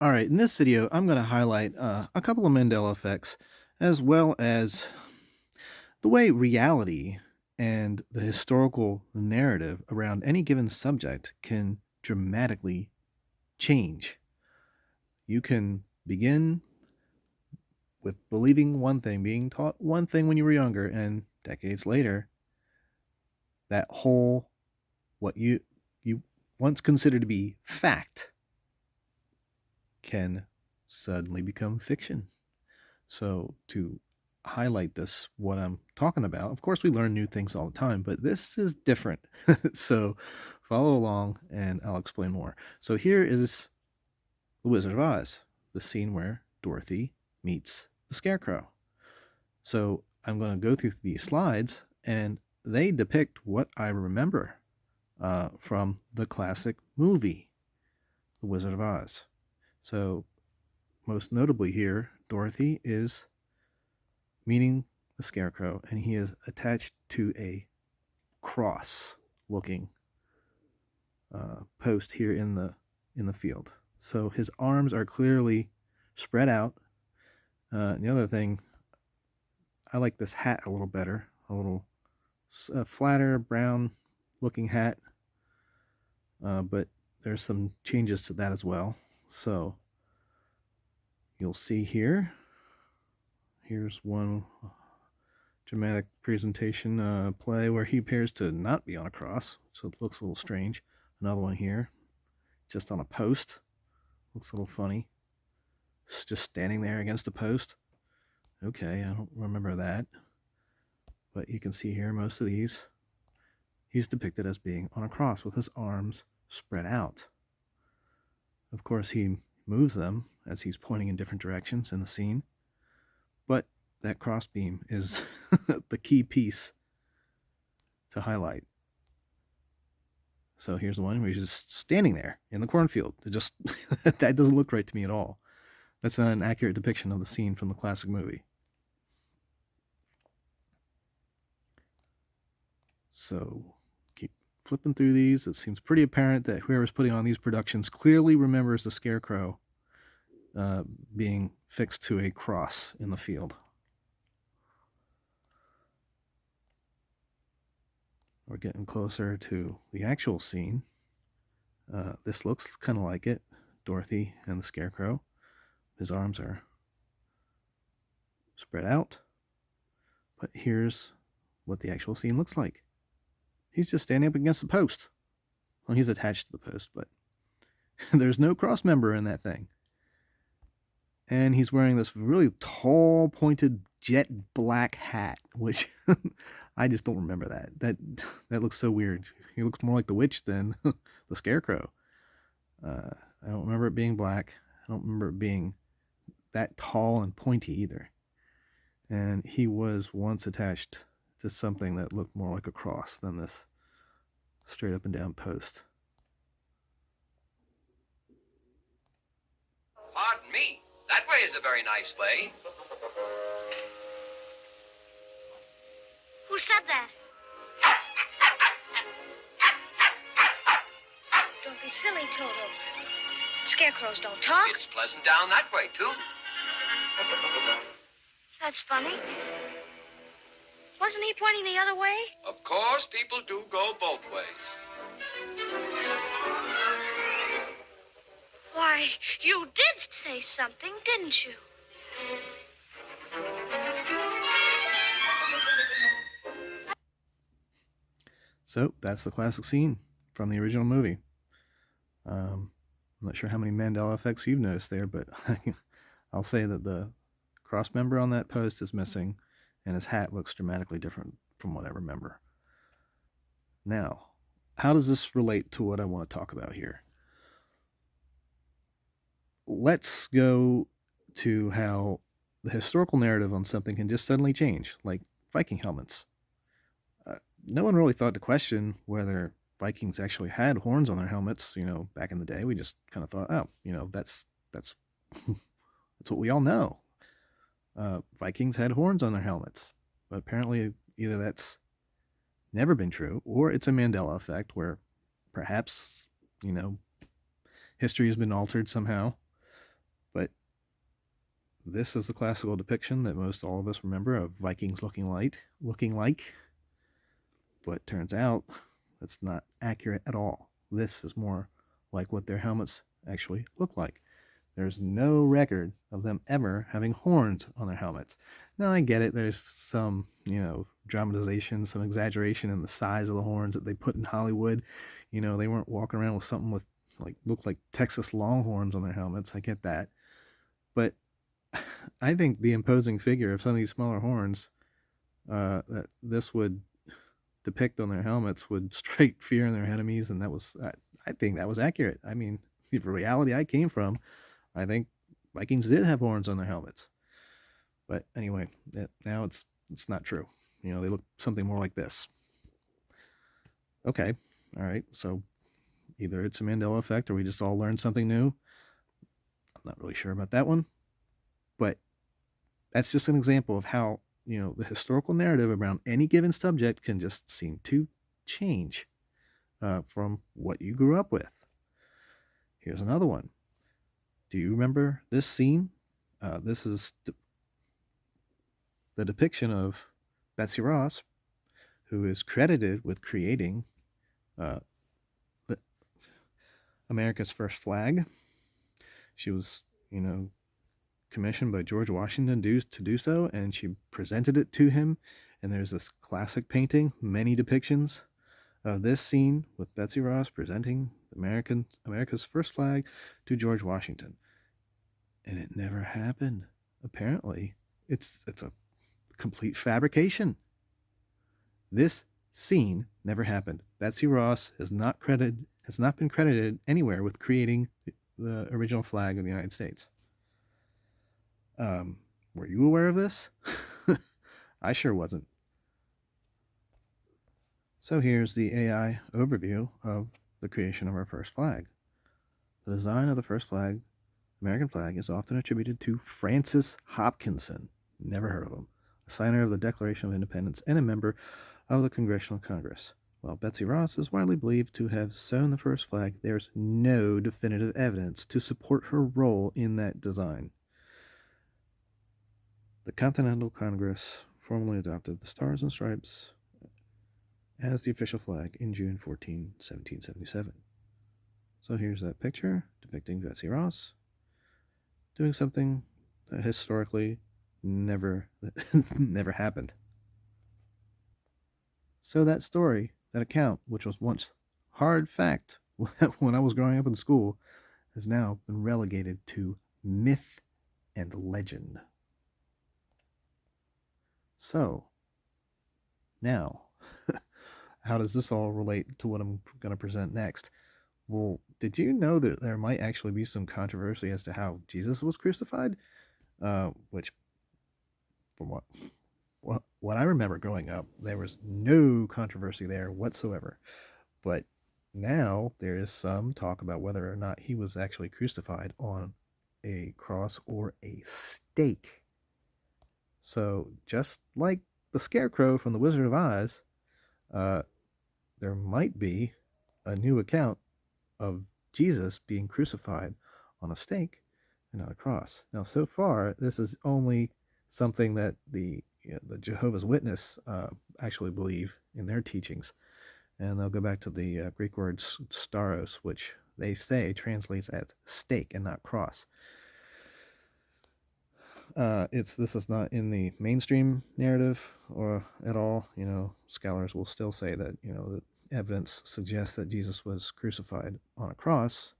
All right, in this video, I'm going to highlight a couple of Mandela effects, as well as the way reality and the historical narrative around any given subject can dramatically change. You can begin with believing one thing, being taught one thing when you were younger, and decades later, that whole, what you once considered to be fact, can suddenly become fiction. So to highlight this, what I'm talking about, of course, we learn new things all the time, but this is different. So follow along and I'll explain more. So here is The Wizard of Oz, the scene where Dorothy meets the Scarecrow. So I'm going to go through these slides, and they depict what I remember from the classic movie, The Wizard of Oz. So most notably here, Dorothy is meeting the Scarecrow, and he is attached to a cross-looking post here in the field. So his arms are clearly spread out. And the other thing, I like this hat a little better, a little flatter, brown-looking hat. But there's some changes to that as well. So you'll see here. Here's one dramatic presentation play where he appears to not be on a cross, so it looks a little strange. Another one here, just on a post. Looks a little funny. It's just standing there against the post. Okay, I don't remember that. But you can see here, most of these, he's depicted as being on a cross with his arms spread out. Of course, he moves them as he's pointing in different directions in the scene. But that crossbeam is the key piece to highlight. So here's the one where he's just standing there in the cornfield. It just that doesn't look right to me at all. That's not an accurate depiction of the scene from the classic movie. So keep flipping through these. It seems pretty apparent that whoever's putting on these productions clearly remembers the Scarecrow being fixed to a cross in the field. We're getting closer to the actual scene. This looks kind of like it. Dorothy and the Scarecrow. His arms are spread out. But here's what the actual scene looks like. He's just standing up against the post. Well, he's attached to the post, but there's no cross member in that thing. And he's wearing this really tall, pointed, jet black hat, which I just don't remember that. That looks so weird. He looks more like the witch than the Scarecrow. I don't remember it being black. I don't remember it being that tall and pointy either. And he was once attached to something that looked more like a cross than this straight up and down post. Pardon me. That way is a very nice way. Who said that? Don't be silly, Toto. Scarecrows don't talk. It's pleasant down that way, too. That's funny. Wasn't he pointing the other way? Of course, people do go both ways. Why, you did say something, didn't you? So that's the classic scene from the original movie. I'm not sure how many Mandela effects you've noticed there, but I'll say that the cross member on that post is missing, and his hat looks dramatically different from what I remember. Now, how does this relate to what I want to talk about here? Let's go to how the historical narrative on something can just suddenly change, like Viking helmets. No one really thought to question whether Vikings actually had horns on their helmets, back in the day. We just kind of thought, oh, that's that's what we all know. Vikings had horns on their helmets, but apparently either that's never been true, or it's a Mandela effect where perhaps, history has been altered somehow. This is the classical depiction that most all of us remember of Vikings looking like. But turns out that's not accurate at all. This is more like what their helmets actually look like. There's no record of them ever having horns on their helmets. Now I get it. There's some, dramatization, some exaggeration in the size of the horns that they put in Hollywood. They weren't walking around with something with looked like Texas Longhorns on their helmets. I get that, but I think the imposing figure of some of these smaller horns that this would depict on their helmets would strike fear in their enemies, and I think that was accurate. I mean, the reality I came from, I think Vikings did have horns on their helmets. But anyway, now it's not true. They look something more like this. Okay, all right. So either it's a Mandela effect or we just all learned something new. I'm not really sure about that one, but that's just an example of how the historical narrative around any given subject can just seem to change from what you grew up with. Here's another one. Do you remember this scene? This is the depiction of Betsy Ross, who is credited with creating uh, the, America's first flag. She was, commissioned by George Washington to do so, and she presented it to him. And there's this classic painting, many depictions of this scene with Betsy Ross presenting America's first flag to George Washington. And it never happened. Apparently, it's a complete fabrication. This scene never happened. Betsy Ross has not been credited anywhere with creating the original flag of the United States. Were you aware of this? I sure wasn't. So here's the AI overview of the creation of our first flag. The design of the first flag, American flag, is often attributed to Francis Hopkinson. Never heard of him. A signer of the Declaration of Independence and a member of the Congressional Congress. While Betsy Ross is widely believed to have sewn the first flag, there's no definitive evidence to support her role in that design. The Continental Congress formally adopted the Stars and Stripes as the official flag in June 14, 1777. So here's that picture depicting Betsy Ross doing something that historically never never happened. So that story, that account, which was once hard fact when I was growing up in school, has now been relegated to myth and legend. So, now, how does this all relate to what I'm going to present next? Well, did you know that there might actually be some controversy as to how Jesus was crucified? Which, from what I remember growing up, there was no controversy there whatsoever. But now there is some talk about whether or not he was actually crucified on a cross or a stake. So just like the Scarecrow from The Wizard of Oz, there might be a new account of Jesus being crucified on a stake and not a cross. Now, so far, this is only something that the Jehovah's Witness actually believe in their teachings, and they'll go back to the Greek word staros, which they say translates as stake and not cross. This is not in the mainstream narrative or at all. Scholars will still say that the evidence suggests that Jesus was crucified on a cross.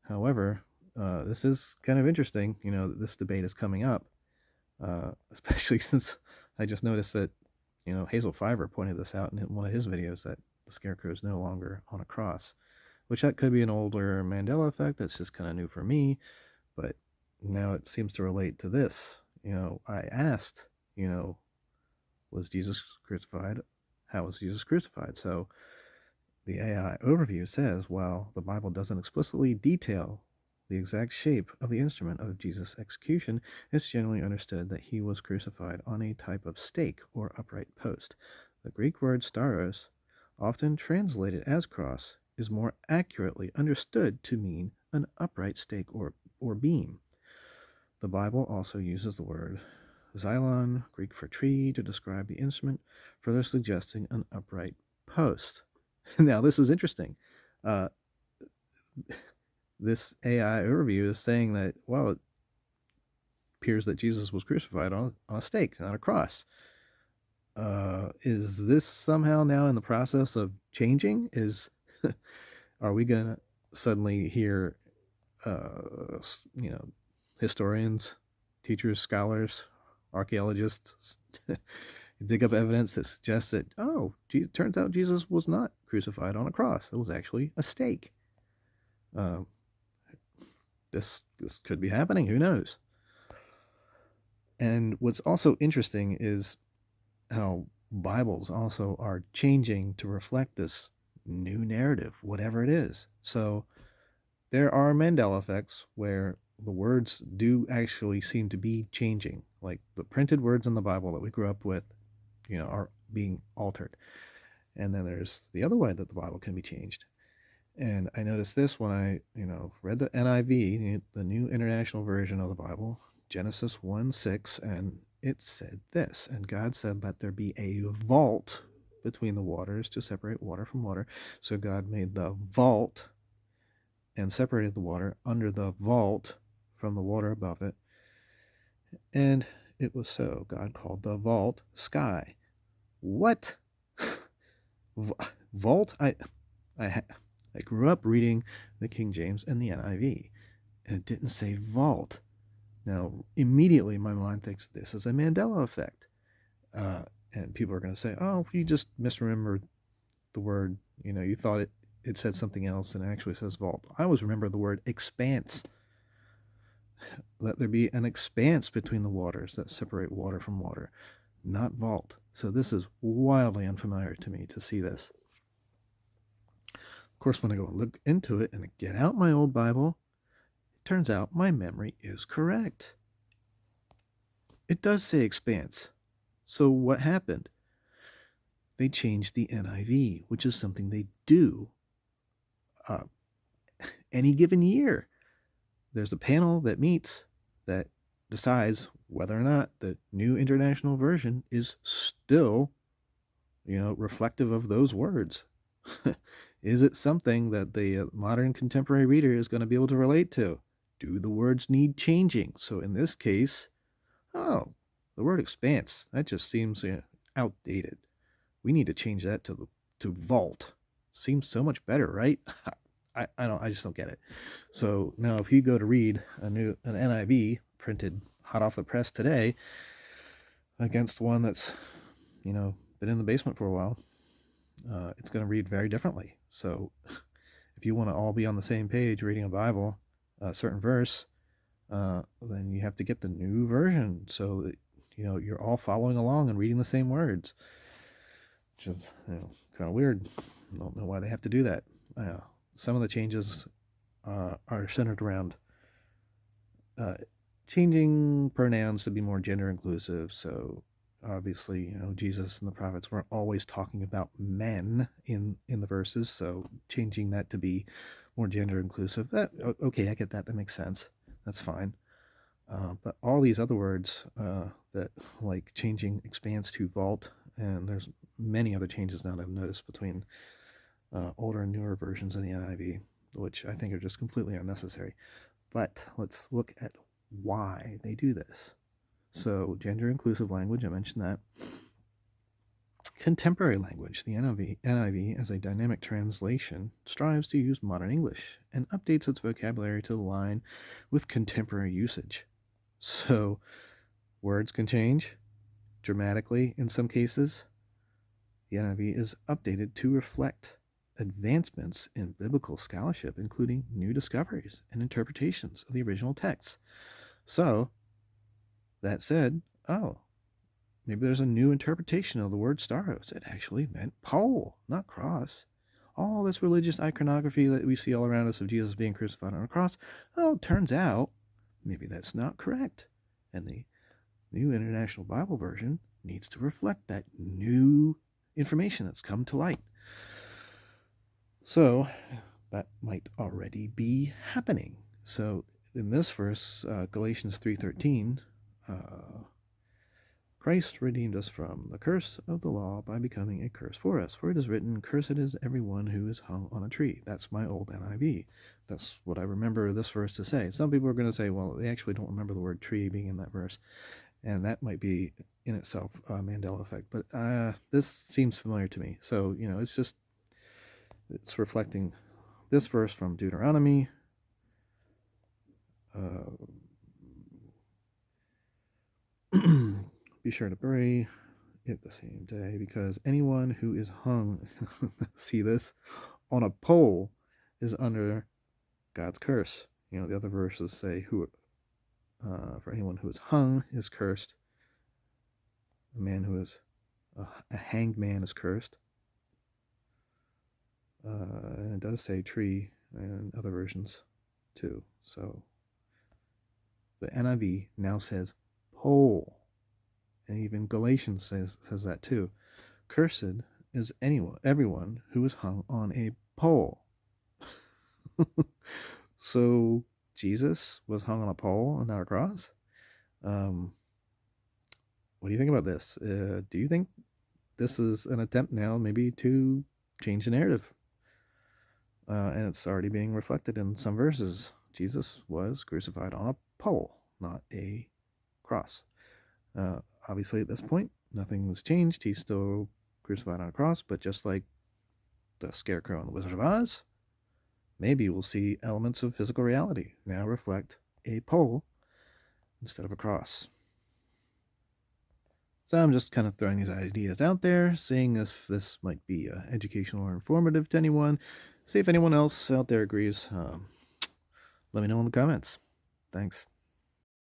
However, this is kind of interesting. That this debate is coming up, especially since I just noticed that Hazel Fiver pointed this out in one of his videos that the Scarecrow is no longer on a cross, which that could be an older Mandela effect. That's just kind of new for me, but now it seems to relate to this. I asked, was Jesus crucified? How was Jesus crucified? So the AI overview says, while the Bible doesn't explicitly detail the exact shape of the instrument of Jesus' execution, it's generally understood that he was crucified on a type of stake or upright post. The Greek word staros, often translated as cross, is more accurately understood to mean an upright stake or beam. The Bible also uses the word xylon, Greek for tree, to describe the instrument, further suggesting an upright post. Now, this is interesting. Uh, this AI overview is saying that, well, it appears that Jesus was crucified on a stake, not a cross. Is this somehow now in the process of changing? Are we gonna suddenly hear, you know, historians, teachers, scholars, archaeologists dig up evidence that suggests that, oh, turns out Jesus was not crucified on a cross; it was actually a stake. Uh, this could be happening. Who knows? And what's also interesting is how Bibles also are changing to reflect this new narrative, whatever it is. So there are Mandela effects where the words do actually seem to be changing. Like the printed words in the Bible that we grew up with, are being altered. And then there's the other way that the Bible can be changed. And I noticed this when I, read the NIV, the New International Version of the Bible, Genesis 1:6, and it said this, and God said, let there be a vault between the waters to separate water from water. So God made the vault and separated the water under the vault from the water above it. And it was so. God called the vault sky. What? Vault? I grew up reading the King James and the NIV, and it didn't say vault. Now, immediately my mind thinks this is a Mandela effect. And people are going to say, oh, you just misremembered the word. You thought it said something else and it actually says vault. I always remember the word expanse. Let there be an expanse between the waters that separate water from water, not vault. So this is wildly unfamiliar to me to see this. Of course, when I go and look into it and get out my old Bible, it turns out my memory is correct. It does say expanse. So what happened? They changed the NIV, which is something they do any given year. There's a panel that meets that decides whether or not the New International Version is still, reflective of those words. Is it something that the modern contemporary reader is going to be able to relate to? Do the words need changing? So in this case, the word expanse, that just seems outdated. We need to change that to vault. Seems so much better, right? I just don't get it. So now if you go to read an NIV printed hot off the press today against one that's, been in the basement for a while, it's going to read very differently. So if you want to all be on the same page reading a Bible, a certain verse, then you have to get the new version so that, you're all following along and reading the same words, which is, kind of weird. I don't know why they have to do that. Some of the changes are centered around changing pronouns to be more gender inclusive. So obviously, Jesus and the prophets weren't always talking about men in the verses. So changing that to be more gender inclusive, okay, I get that. That makes sense. That's fine. But all these other words that like changing expanse to vault, and there's many other changes now that I've noticed between older and newer versions of the NIV, which I think are just completely unnecessary. But let's look at why they do this. So gender inclusive language, I mentioned that. Contemporary language, the NIV as a dynamic translation, strives to use modern English and updates its vocabulary to align with contemporary usage. So words can change dramatically in some cases. The NIV is updated to reflect advancements in biblical scholarship, including new discoveries and interpretations of the original texts. So, that said, maybe there's a new interpretation of the word staros. It actually meant pole, not cross. All this religious iconography that we see all around us of Jesus being crucified on a cross, it turns out maybe that's not correct. And the New International Bible Version needs to reflect that new information that's come to light. So that might already be happening. So in this verse, Galatians 3:13, uh, Christ redeemed us from the curse of the law by becoming a curse for us. For it is written, "Cursed is everyone who is hung on a tree." That's my old NIV. That's what I remember this verse to say. Some people are going to say, well, they actually don't remember the word tree being in that verse. And that might be in itself a Mandela effect. But this seems familiar to me. So, it's reflecting this verse from Deuteronomy. Be sure to bury it the same day, because anyone who is hung, see this, on a pole is under God's curse. The other verses say, for anyone who is hung is cursed. A man who is a hanged man is cursed. And it does say tree and other versions too. So the NIV now says pole, and even Galatians says that too. Cursed is everyone who is hung on a pole. So Jesus was hung on a pole and not a cross. What do you think about this? Do you think this is an attempt now maybe to change the narrative? And it's already being reflected in some verses. Jesus was crucified on a pole, not a cross. Obviously, at this point, nothing has changed. He's still crucified on a cross, but just like the Scarecrow and the Wizard of Oz, maybe we'll see elements of physical reality now reflect a pole instead of a cross. So I'm just kind of throwing these ideas out there, seeing if this might be educational or informative to anyone. See if anyone else out there agrees. Let me know in the comments. Thanks.